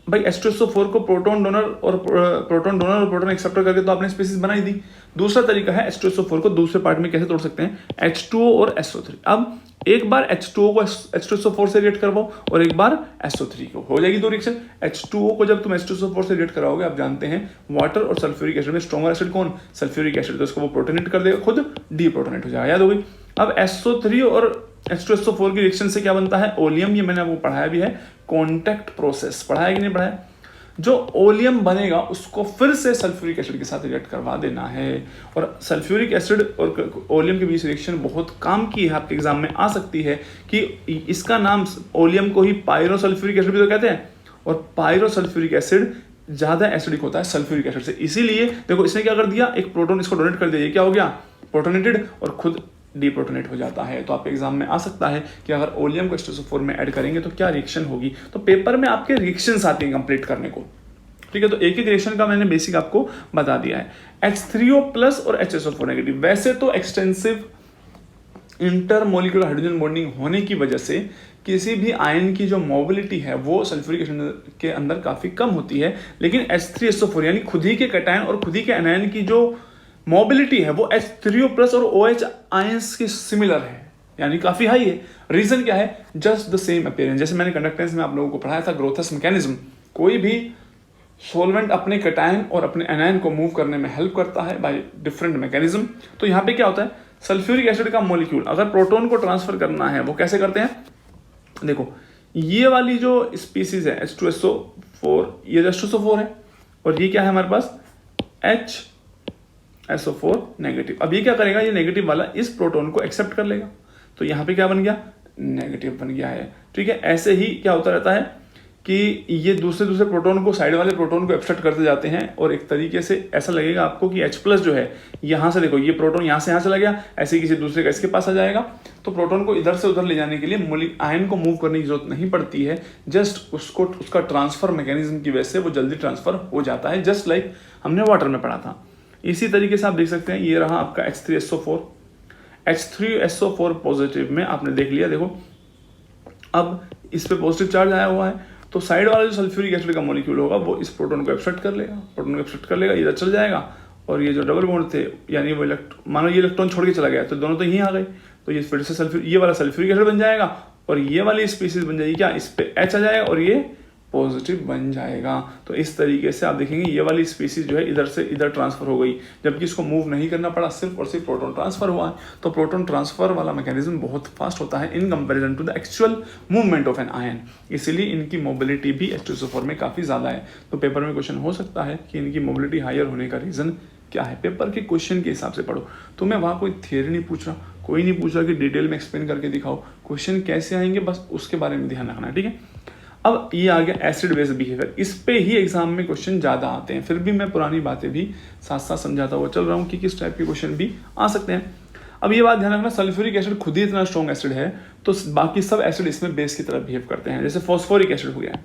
भाई H2SO4 को प्रोटॉन डोनर और प्रोटॉन एक्सेप्टर करके तो आपने स्पीसीज बनाई दी। दूसरा तरीका है H2SO4 को दूसरे पार्ट में कैसे तोड़ सकते हैं, H2O और SO3। अब एक बार H2O को H2SO4 से रिएक्ट करवाओ और एक बार SO3 को, हो जाएगी दो रिएक्शन। H2O को जब तुम H2SO4 से रिएक्ट कराओगे, आप जानते हैं वाटर और सल्फ्यूरिक एसिड में स्ट्रॉन्गर एसिड कौन, सल्फ्यूरिक एसिड, तो इसको वो प्रोटोनेट कर देगा, खुद डीप्रोटोनेट हो जाएगा, याद हो गई। अब SO3 और H2SO4 की रिएक्शन से क्या बनता है, ओलियम। ये मैंने आपको पढ़ाया भी है, कॉन्टैक्ट प्रोसेस पढ़ाया कि नहीं पढ़ाया। जो ओलियम बनेगा उसको फिर से सल्फ्यूरिक एसिड के साथ रिएक्ट करवा देना है, और सल्फ्यूरिक एसिड और ओलियम के बीच रिएक्शन बहुत काम की है, आपके एग्जाम में आ सकती है कि इसका नाम ओलियम को ही पायरोसल्फ्यूरिक एसिड भी तो कहते हैं, और पायरोसल्फ्यूरिक एसिड ज़्यादा एसिडिक होता है सल्फ्यूरिक एसिड से। इसीलिए देखो इसने क्या कर दिया, एक प्रोटॉन इसको डोनेट कर दिया, क्या हो गया, प्रोटोनेटेड, और खुद डीप्रोटोनेट हो जाता है। तो आपके एग्जाम में आ सकता है कि अगर ओलियम को H2SO4 में ऐड करेंगे तो क्या रिएक्शन होगी। तो पेपर में आपके रिएक्शंस आती हैं कंप्लीट करने को, ठीक है। तो एक एक रिएक्शन का मैंने बेसिक आपको बता दिया है। H3O+ और HSO4-। वैसे तो एक्सटेंसिव इंटरमोलिकुलर हाइड्रोजन बॉन्डिंग होने की वजह से किसी भी आयन की जो मोबिलिटी है वो सल्फ्यूरिक एसिड के अंदर काफ़ी कम होती है, लेकिन H3SO4 यानी खुद ही के कैटायन और खुद ही के एनायन की जो मोबिलिटी है वो H3O+ और OH आयंस की सिमिलर है, यानी काफ़ी हाई है। रीज़न क्या है, जस्ट द सेम अपीयरेंस। जैसे मैंने कंडक्टेंस में आप लोगों को पढ़ाया था ग्रोथस मैकेनिज्म, कोई भी सोलवेंट अपने कैटायन और अपने एनायन को मूव करने में हेल्प करता है बाय डिफरेंट मैकेनिज्म। तो यहाँ पे क्या होता है, सल्फ्यूरिक एसिड का मॉलिक्यूल अगर प्रोटॉन को ट्रांसफर करना है वो कैसे करते हैं, देखो ये वाली जो स्पीसीज है H2SO4, ये H2SO4 है, और ये क्या है हमारे पास HSO4 नेगेटिव। अब ये क्या करेगा, ये नेगेटिव वाला इस प्रोटॉन को एक्सेप्ट कर लेगा, तो यहाँ पे क्या बन गया, नेगेटिव बन गया है, ठीक है। ऐसे ही क्या होता रहता है कि ये दूसरे प्रोटॉन को, साइड वाले प्रोटॉन को एब्स्ट्रैक्ट करते जाते हैं और एक तरीके से ऐसा लगेगा आपको कि H+ जो है यहाँ से, देखो ये प्रोटॉन यहाँ से चला गया, ऐसे किसी दूसरे का इसके पास आ जाएगा। तो प्रोटॉन को इधर से उधर ले जाने के लिए आयन को मूव करने की जरूरत नहीं पड़ती है, जस्ट उसका ट्रांसफर मैकेनिज्म की वजह से वो जल्दी ट्रांसफर हो जाता है, जस्ट लाइक हमने वाटर में पढ़ा था। इसी तरीके से आप देख सकते हैं, ये रहा आपका H3SO4, H3SO4 पॉजिटिव में आपने देख लिया। देखो अब इस पे पॉजिटिव चार्ज आया हुआ है, तो साइड वाला जो सल्फ्यूरिक एसिड का मॉलिक्यूल होगा वो इस प्रोटॉन को एब्स्ट्रैक्ट कर लेगा, प्रोटॉन को एब्स्ट्रैक्ट कर लेगा, इधर चल जाएगा, और ये जो डबल बॉन्ड थे, यानी वो मानो ये इलेक्ट्रॉन छोड़ के चला गया, तो दोनों तो यहीं आ गए, तो ये फिर से ये वाला सल्फ्यूरिक एसिड बन जाएगा, और ये वाली स्पीसीज बन जाएगी क्या, इस पे H आ जाएगा और ये पॉजिटिव बन जाएगा। तो इस तरीके से आप देखेंगे ये वाली स्पीसीज जो है इधर से इधर ट्रांसफर हो गई, जबकि इसको मूव नहीं करना पड़ा, सिर्फ और सिर्फ प्रोटॉन ट्रांसफर हुआ है। तो प्रोटॉन ट्रांसफर वाला मैकेनिज्म बहुत फास्ट होता है in comparison to the actual movement of an ion, इसीलिए इनकी मोबिलिटी भी H2SO4 में काफ़ी ज़्यादा है। तो पेपर में क्वेश्चन हो सकता है कि इनकी मोबिलिटी हायर होने का रीज़न क्या है, पेपर के क्वेश्चन के हिसाब से पढ़ो। तो मैं वहाँ कोई थियरी नहीं पूछ रहा, कोई नहीं पूछ रहा कि डिटेल में एक्सप्लेन करके दिखाओ, क्वेश्चन कैसे आएंगे बस उसके बारे में ध्यान रखना है, ठीक है। अब ये आ गया एसिड बेस बिहेवियर, इस पे ही एग्जाम में क्वेश्चन ज़्यादा आते हैं, फिर भी मैं पुरानी बातें भी साथ साथ समझाता हुआ चल रहा हूँ कि किस टाइप के क्वेश्चन भी आ सकते हैं। अब ये बात ध्यान रखना, सल्फ्यूरिक एसिड खुद ही इतना स्ट्रॉन्ग एसिड है, तो बाकी सब एसिड इसमें बेस की तरह बिहेव करते हैं। जैसे फॉस्फोरिक एसिड हो गया,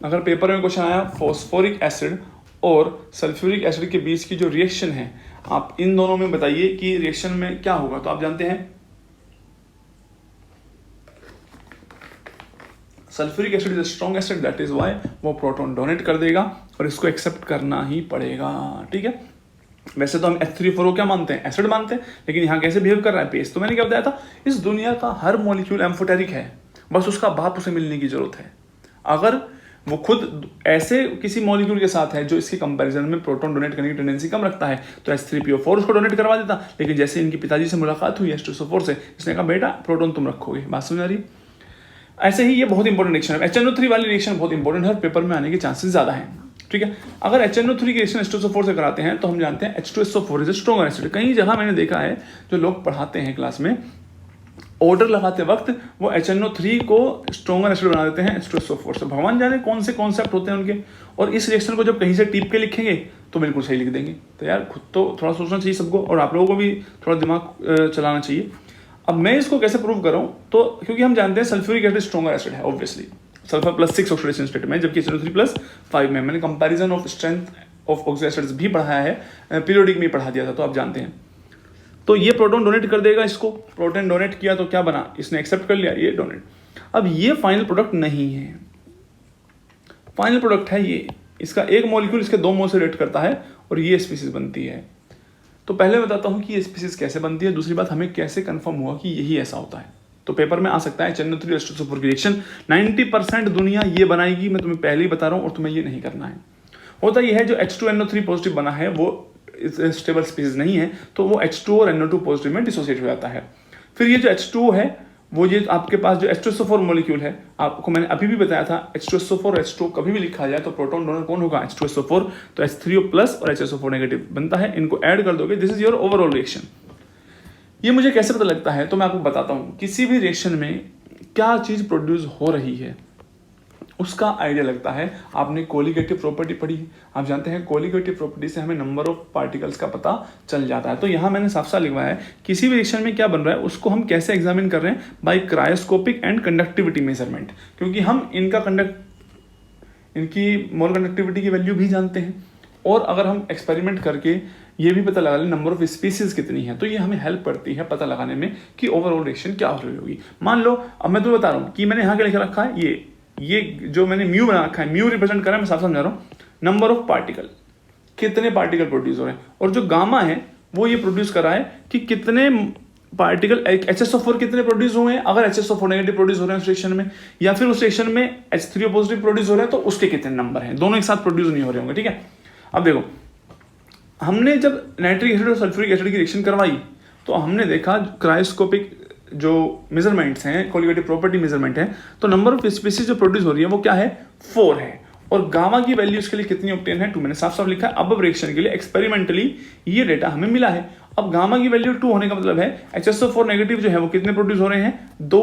अगर पेपर में क्वेश्चन आया फॉस्फोरिक एसिड और सल्फ्यूरिक एसिड के बीच की जो रिएक्शन है, आप इन दोनों में बताइए कि रिएक्शन में क्या होगा। तो आप जानते हैं sulphuric acid is strong acid, that is why वो प्रोटॉन डोनेट कर देगा और इसको एक्सेप्ट करना ही पड़ेगा, ठीक है। वैसे तो हम H3O4 को क्या मानते हैं, एसिड मानते हैं, लेकिन यहाँ कैसे बिहेव कर रहा है, बेस। तो मैंने क्या बताया था, इस दुनिया का हर मॉलिक्यूल एम्फोटेरिक है, बस उसका बाप उसे मिलने की जरूरत है। अगर वो खुद ऐसे किसी मॉलिक्यूल के साथ है जो इसके कंपैरिजन में प्रोटॉन डोनेट करने की टेंडेंसी कम रखता है, तो H3PO4 उसको डोनेट करवा देता, लेकिन जैसे इनके पिताजी से मुलाकात हुई H2SO4 से, इसने कहा बेटा प्रोटॉन तुम रखोगे। बात समझ आ रही। ऐसे ही ये बहुत इंपॉर्टेंट रिएक्शन है, HNO3 वाली रिएक्शन बहुत इंपॉर्टेंट है और पेपर में आने के चांसेस ज्यादा हैं, ठीक है। अगर HNO3 की रिएक्शन H2SO4 से कराते हैं तो हम जानते हैं H2SO4 इज स्ट्रॉन्गर एसिड। कई जगह मैंने देखा है जो लोग पढ़ाते हैं क्लास में, ऑर्डर लगाते वक्त वो HNO3 को स्ट्रॉन्गर एसिड बना देते हैं H2SO4 से। भगवान जाने कौन से कॉन्सेप्ट होते हैं उनके, और इस रिएक्शन को जब कहीं से टीप के लिखेंगे तो बिल्कुल सही लिख देंगे। तो यार खुद तो थोड़ा सोचना चाहिए सबको, और आप लोगों को भी थोड़ा दिमाग चलाना चाहिए। अब मैं इसको कैसे प्रूव कर रहा हूँ, तो क्योंकि हम जानते हैं सल्फ्यूरिक एसिड स्ट्रॉन्गर एसिड है ऑब्वियसली, सल्फर +6 ऑक्सीडेशन स्टेट में, जबकि HNO3+5 में। मैंने comparison of strength of oxidised acids भी पढ़ाया है, पीरियोडिक में पढ़ा दिया था, तो आप जानते हैं। तो ये प्रोटॉन डोनेट कर देगा इसको, प्रोटॉन डोनेट किया तो क्या बना, इसने एक्सेप्ट कर लिया ये डोनेट। अब ये फाइनल प्रोडक्ट नहीं है, फाइनल प्रोडक्ट है ये, इसका एक मॉलिक्यूल इसके 2 मोल से रिएक्ट करता है और ये स्पीसीज बनती है। तो पहले बताता हूँ कि ये स्पीसीज कैसे बनती है, दूसरी बात हमें कैसे कंफर्म हुआ कि यही ऐसा होता है। तो पेपर में आ सकता है HNO3 H2SO4 की रिएक्शन 90% दुनिया ये बनाएगी, मैं तुम्हें पहले ही बता रहा हूँ, और तुम्हें ये नहीं करना है। होता ये है जो H2NO3 पॉजिटिव बना है वो स्टेबल स्पीसीज नहीं है, तो वो H2 और NO2 पॉजिटिव में डिसोसिएट हो जाता है। फिर ये जो H2 है वो ये आपके पास जो H2SO4 मॉलिक्यूल है, आपको मैंने अभी भी बताया था H2SO4 H2 कभी भी लिखा जाए तो प्रोटॉन डोनर कौन होगा, H2SO4, तो H3O+ और HSO4 नेगेटिव बनता है, इनको ऐड कर दोगे, this is your overall reaction. ये मुझे कैसे पता लगता है, तो मैं आपको बताता हूँ। किसी भी रिएक्शन में क्या चीज प्रोड्यूस हो रही है उसका आइडिया लगता है। आपने कोलिगेटिव प्रॉपर्टी पढ़ी, आप जानते हैं कोलिगेटिव प्रॉपर्टी से हमें नंबर ऑफ पार्टिकल्स का पता चल जाता है। तो यहाँ मैंने साफ साफ लिखवाया है किसी भी रिएक्शन में क्या बन रहा है उसको हम कैसे एग्जामिन कर रहे हैं, by cryoscopic and conductivity measurement, क्योंकि हम इनकी मोल कंडक्टिविटी की वैल्यू भी जानते हैं, और अगर हम एक्सपेरिमेंट करके ये भी पता लगा लें नंबर ऑफ स्पीसीज कितनी है, तो ये हमें हेल्प करती है पता लगाने में कि ओवरऑल रिएक्शन क्या हो रही होगी। मान लो अब मैं तुम्हें बता रहा हूँ कि मैंने यहाँ क्या लिखा रखा है, ये जो मैंने म्यू बना रखा है, म्यू रिप्रेजेंट कर रहा है, मैं साफ समझा रहा हूँ, नंबर ऑफ पार्टिकल, कितने पार्टिकल प्रोड्यूस हो रहे हैं, और जो गामा है वो ये प्रोड्यूस कर रहा है कि कितने पार्टिकल HSO4 कितने प्रोड्यूस हुए हैं, अगर HSO4 नेगेटिव प्रोड्यूस हो रहे हैं उस रिएक्शन में, या फिर उस रिएक्शन में H3O पॉजिटिव प्रोड्यूस हो रहे हैं तो उसके कितने नंबर हैं, दोनों एक साथ प्रोड्यूस नहीं हो रहे होंगे, ठीक है। अब देखो हमने जब नाइट्रिक एसिड और सल्फ्यूरिक एसिड की रिएक्शन करवाई तो हमने देखा क्रायोस्कोपिक जो मेजरमेंट्स हैं, कोलिगेटिव प्रॉपर्टी मेजरमेंट है, तो नंबर ऑफ स्पीसीज जो प्रोड्यूस हो रही है वो क्या है, 4 है, और गामा की वैल्यू इसके लिए कितनी ऑब्टेन है, 2। मैंने साफ साफ लिखा है अब रिएक्शन के लिए एक्सपेरिमेंटली ये डेटा हमें मिला है। अब गामा की वैल्यू 2 होने का मतलब है HSO4 नेगेटिव जो है वो कितने प्रोड्यूस हो रहे हैं, 2।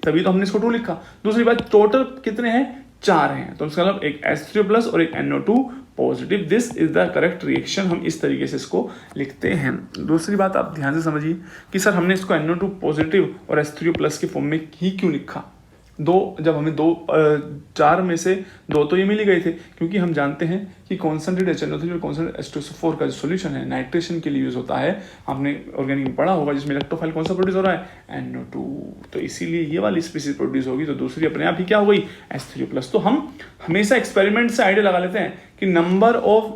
तभी तो हमने इसको 2 लिखा। दूसरी बात, टोटल कितने हैं, 4 हैं, तो इसका मतलब एक H3+ और एक NO2 positive. This is the correct reaction, हम इस तरीके से इसको लिखते हैं। दूसरी बात आप ध्यान से समझिए कि सर हमने इसको NO2 पॉजिटिव और H3+ के फॉर्म में ही क्यों लिखा। जब हमें 4 में से 2 तो ये मिल ही गए थे, क्योंकि हम जानते हैं कि कॉन्सेंट्रेट HNO3 और कॉन्सेंट्रेट H2SO4 का जो सोल्यूशन है नाइट्रेशन के लिए यूज होता है, आपने ऑर्गेनिक में पढ़ा होगा, जिसमें इलेक्ट्रोफाइल कौन सा प्रोड्यूस हो रहा है, NO2। तो इसीलिए ये वाली स्पीसीज प्रोड्यूस होगी, तो दूसरी अपने आप ही क्या हो गई, H3+। तो हम हमेशा एक्सपेरिमेंट से आइडिया लगा लेते हैं कि नंबर ऑफ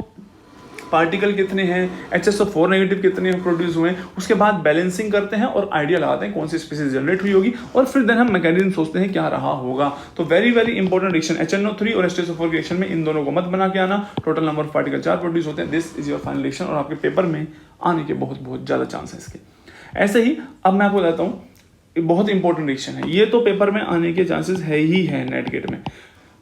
पार्टिकल कितने हैं, HSO4 नेगेटिव कितने प्रोड्यूस हुए हैं, उसके बाद बैलेंसिंग करते हैं और आइडिया लगाते हैं कौन सी स्पीसीज जनरेट हुई होगी, और फिर देन हम मैकेनिज्म सोचते हैं क्या रहा होगा। तो very very important reaction, HNO3 और H2SO4 रिएक्शन में इन दोनों को मत बना के आना। Total number of particle 4 produce होते हैं। This is your final reaction, और आपके पेपर में आने के बहुत बहुत ज़्यादा चांस है इसके। ऐसे ही अब मैं आपको बताता हूँ, बहुत इंपॉर्टेंट रिएक्शन है ये, तो पेपर में आने के चांसेस है ही है नेट गेट में,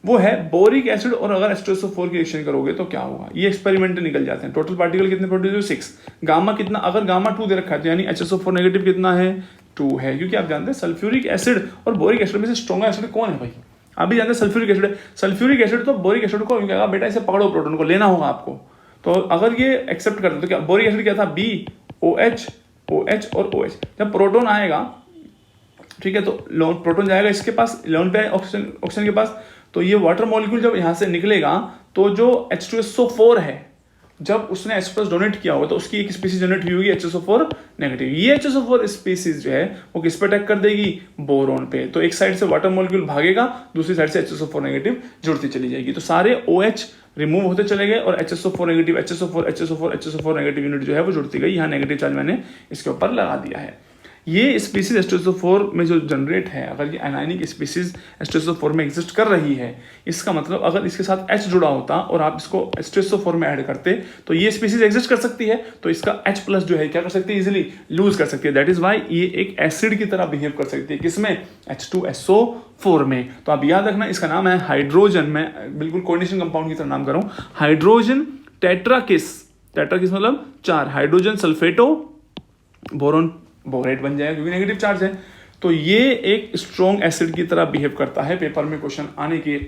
वो है बोरिक एसिड और अगर H2SO4 की रिएक्शन करोगे तो क्या होगा। ये एक्सपेरिमेंट निकल जाते हैं। टोटल पार्टिकल कितने प्रोड्यूस हुए, 6। गामा कितना, अगर गामा 2 दे रखा है तो यानी HSO4 नेगेटिव कितना है, 2 है, क्योंकि आप जानते हैं सल्फ्यूरिक एसिड और बोरिक एसिड में से स्ट्रॉन्गर एसिड कौन है भाई, आप भी जानते हैं सल्फ्यूरिक एसिड है। सल्फ्यूरिक एसिड तो बोरिक एसिड को कहेगा बेटा इसे पकड़ो, प्रोटॉन को लेना होगा आपको। तो अगर ये एक्सेप्ट करते तो क्या, बोरिक एसिड क्या था, BOH OH और OH। जब प्रोटोन आएगा, ठीक है, तो प्रोटोन जाएगा इसके पास, लोन पे ऑक्सीजन के पास, तो ये वाटर मॉलिक्यूल जब यहाँ से निकलेगा तो जो H2SO4 है, जब उसने H+ डोनेट किया होगा तो उसकी एक स्पीसीज जनरेट हुई होगी HSO4 नेगेटिव। ये HSO4 स्पीसीज जो है वो किस पे अटैक कर देगी, बोरोन पे। तो एक साइड से वाटर मॉलिक्यूल भागेगा, दूसरी साइड से HSO4 नेगेटिव जुड़ती चली जाएगी, तो सारे OH रिमूव होते चले गए और HSO4 negative HSO4 negative unit जो है वो जुड़ती गई। यहाँ नेगेटिव चार्ज मैंने इसके ऊपर लगा दिया है। ये स्पीसीज H2SO4 में जो जनरेट है, अगर ये एनायनिक स्पीसीज H2SO4 में एग्जिस्ट कर रही है, इसका मतलब अगर इसके साथ H जुड़ा होता और आप इसको H2SO4 में ऐड करते तो ये स्पीसीज एग्जिस्ट कर सकती है, तो इसका H+ जो है क्या कर सकती है, इजीली लूज कर सकती है। दैट इज वाई ये एक एसिड की तरह बिहेव कर सकती है, किसमें, H2SO4 में। तो आप याद रखना, इसका नाम है हाइड्रोजन, मैं बिल्कुल कोऑर्डिनेशन कंपाउंड की तरह नाम कर रहा हूँ, हाइड्रोजन टेट्राकिस। टेट्राकिस मतलब 4, हाइड्रोजन सल्फेटो बोरोन बोरेट बन जाएगा क्योंकि नेगेटिव चार्ज है। तो ये एक स्ट्रॉन्ग एसिड की तरह बिहेव करता है। पेपर में क्वेश्चन आने के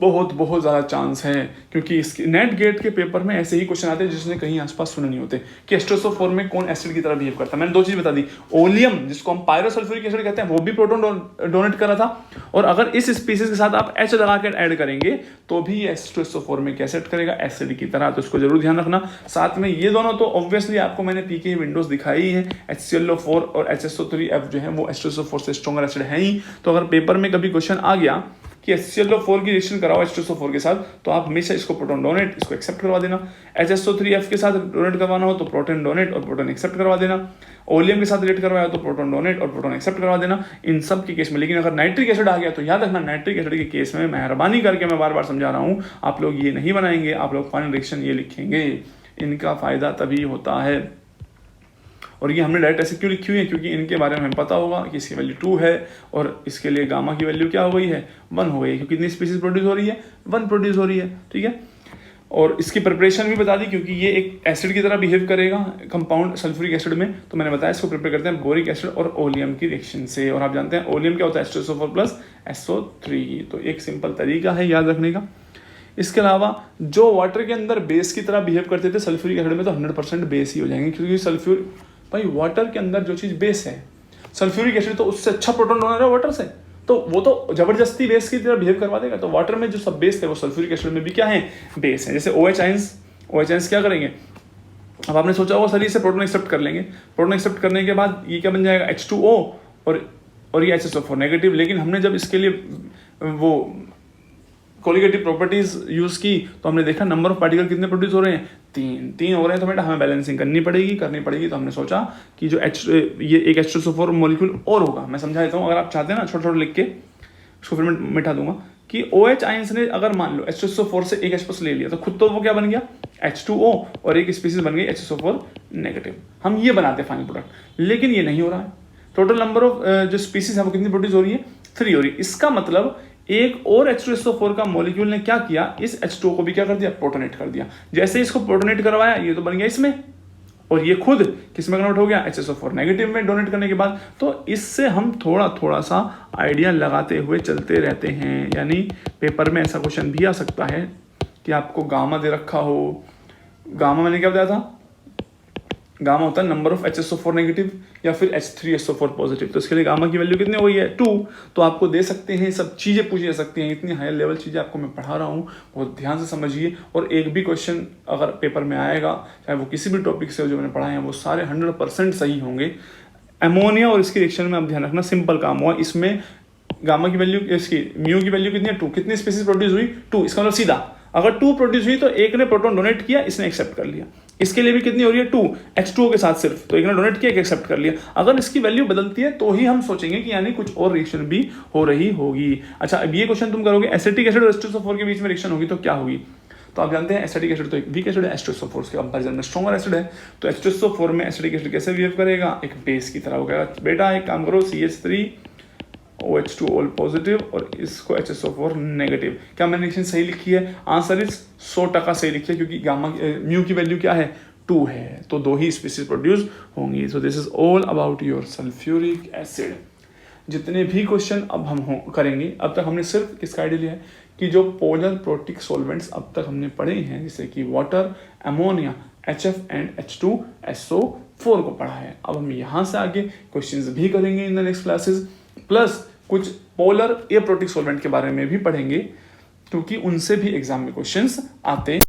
बहुत बहुत ज़्यादा चांस है, क्योंकि इसके नेट गेट के पेपर में ऐसे ही क्वेश्चन आते हैं जिसने कहीं आसपास सुने नहीं होते कि H2SO4 में कौन एसिड की तरह बिहेव करता है। मैंने 2 चीज़ बता दी, ओलियम जिसको हम पायरोसल्फ्यूरिक एसिड कहते हैं वो भी प्रोटॉन डोनेट कर रहा था, और अगर इस स्पीसीज के साथ आप H लगा कर ऐड करेंगे तो भी H2SO4 में क्या सेट करेगा, एसिड की तरह। तो इसको जरूर ध्यान रखना। साथ में ये दोनों तो ऑब्वियसली आपको मैंने पीके विंडोज दिखाई ही है, HClO4 और HSO3F जो है वो H2SO4 से स्ट्रॉन्गर एसिड है ही। तो अगर पेपर में कभी क्वेश्चन आ गया कि HClO4 की रिएक्शन कराओ H2SO4 के साथ, तो आप हमेशा इसको प्रोटॉन डोनेट, इसको एक्सेप्ट करवा देना। HSO3F के साथ डोनेट करवाना हो तो प्रोटॉन डोनेट और प्रोटॉन एक्सेप्ट करवा देना। ओलियम के साथ रिलेट करवाया तो प्रोटॉन डोनेट और प्रोटॉन एक्सेप्ट करवा देना, इन सब के केस में। लेकिन अगर नाइट्रिक एसिड आ गया तो याद रखना, नाइट्रिक एसिड के केस में मेहरबानी करके मैं बार बार समझा रहा हूँ, आप लोग ये नहीं बनाएंगे, आप लोग फाइनल रिएक्शन ये लिखेंगे। इनका फायदा तभी होता है, और ये हमने डायरेक्ट ऐसे क्यों लिखी हुई है, क्योंकि इनके बारे में हमें पता होगा कि इसकी वैल्यू 2 है और इसके लिए गामा की वैल्यू क्या हो गई है, 1 हो गई, क्योंकि कितनी स्पीसीज प्रोड्यूस हो रही है, 1 प्रोड्यूस हो रही है, ठीक है। और इसकी प्रिपरेशन भी बता दी, क्योंकि ये एक एसिड की तरह बिहेव करेगा कंपाउंड सल्फ्यूरिक एसिड में, तो मैंने बताया इसको प्रिपेयर करते हैं बोरिक एसिड और ओलियम की रिएक्शन से। और आप जानते हैं ओलियम क्या होता है, H2SO4 प्लस SO3, तो एक सिंपल तरीका है याद रखने का। इसके अलावा जो वाटर के अंदर बेस की तरह बिहेव करते थे सल्फ्यूरिक एसिड में तो 100% बेस ही हो जाएंगे, क्योंकि सल्फ्यूर भाई वाटर के अंदर जो चीज़ बेस है, सल्फ्यूरिक एसिड तो उससे अच्छा प्रोटॉन डोनर है वाटर से, तो वो तो जबरदस्ती बेस की तरह बिहेव करवा देगा। तो वाटर में जो सब बेस थे वो सल्फ्यूरिक एसिड में भी क्या है, बेस है। जैसे OH आयंस क्या करेंगे, अब आपने सोचा होगा सर इसे प्रोटॉन एक्सेप्ट कर लेंगे, प्रोटॉन एक्सेप्ट करने के बाद ये क्या बन जाएगा, H2O और ये HSO4 नेगेटिव। लेकिन हमने जब इसके लिए वो कोलिगेटिव प्रॉपर्टीज यूज की तो हमने देखा नंबर ऑफ पार्टिकल कितने प्रोड्यूस हो रहे हैं, 3 हो रहे हैं। तो बेटा हमें बैलेंसिंग करनी पड़ेगी। तो हमने सोचा कि जो ये एक H2SO4 मॉलिक्यूल और होगा, मैं समझा देता हूँ, अगर आप चाहते हैं ना छोटे लिख के इसको फिर मैं मिटा दूंगा कि OH आयंस ने अगर मान लो H2SO4 से एक H+ ले लिया तो खुद तो वो क्या बन गया, H2O, और एक स्पीसीज बन गई HSO4 नेगेटिव। हम ये बनाते हैं फाइनल प्रोडक्ट, लेकिन ये नहीं हो रहा है। टोटल नंबर ऑफ जो स्पीसीज है वो कितनी प्रोड्यूस हो रही है, 3 हो रही है। इसका मतलब एक और H2SO4 का मॉलिक्यूल ने क्या किया, इस H2O को भी क्या कर दिया, प्रोटोनेट कर दिया। जैसे इसको प्रोटोनेट करवाया ये तो बन गया इसमें और ये खुद किस में कन्वर्ट हो गया, HSO4 नेगेटिव में डोनेट करने के बाद। तो इससे हम थोड़ा थोड़ा सा आइडिया लगाते हुए चलते रहते हैं। यानी पेपर में ऐसा क्वेश्चन भी आ सकता है कि आपको गामा दे रखा हो, गामा मैंने क्या बताया था, गामा होता है नंबर ऑफ HSO4 नेगेटिव या फिर H3SO4 पॉजिटिव। तो इसके लिए गामा की वैल्यू कितनी हो गई है, 2। तो आपको दे सकते हैं, सब चीज़ें पूछी जा सकती हैं। इतनी हाई लेवल चीज़ें आपको मैं पढ़ा रहा हूँ, बहुत ध्यान से समझिए। और एक भी क्वेश्चन अगर पेपर में आएगा, चाहे वो किसी भी टॉपिक से जो मैंने पढ़ाए हैं, वो सारे 100% सही होंगे। अमोनिया और इसकी रिएक्शन में आप ध्यान रखना, सिंपल काम हुआ। इसमें गामा की वैल्यू, इसकी म्यू की वैल्यू कितनी है, 2। कितनी स्पीसीज प्रोड्यूस हुई, 2। इसका मतलब सीधा अगर 2 प्रोड्यूस हुई तो एक ने प्रोटॉन डोनेट किया, इसने एक्सेप्ट कर लिया। इसके लिए भी कितनी हो रही है, 2 H2O के साथ सिर्फ, तो एक ने डोनेट किया, एक एक्सेप्ट कर लिया। अगर इसकी वैल्यू बदलती है तो ही हम सोचेंगे कि यानी कुछ और रिएक्शन भी हो रही होगी। अच्छा, अब ये क्वेश्चन तुम करोगे एसिटिक एसिड और H2SO4 के बीच में रिएक्शन होगी तो क्या होगी। तो आप जानते हैं एसिटिक एसिड तो एक वीक एसिड है, H2SO4 के कंपैरिजन में स्ट्रॉन्गर एसिड है। तो H2SO4 में एसिटिक एसिड कैसे बिहेव करेगा, एक बेस की तरह हो गया। बेटा एक काम करो, CH3 OH2 ऑल पॉजिटिव और इसको HSO4 नेगेटिव। क्या मैंने रिएक्शन सही लिखी है, आंसर इज 100% सही लिखी है, क्योंकि गामा म्यू की वैल्यू क्या है, 2 है। तो 2 ही स्पीसीज प्रोड्यूस होंगी। सो this is all about your sulphuric acid. जितने भी क्वेश्चन अब हम करेंगे, अब तक हमने सिर्फ किसका आइडिया लिया है कि जो पोलर प्रोटिक सॉल्वेंट्स अब तक हमने पढ़े हैं, जैसे कि water, ammonia, HF and H2SO4 को पढ़ा है। अब हम यहाँ से आगे क्वेश्चंस भी करेंगे in the next classes, plus कुछ पोलर एप्रोटिक सॉल्वेंट के बारे में भी पढ़ेंगे, क्योंकि उनसे भी एग्जाम में क्वेश्चंस आते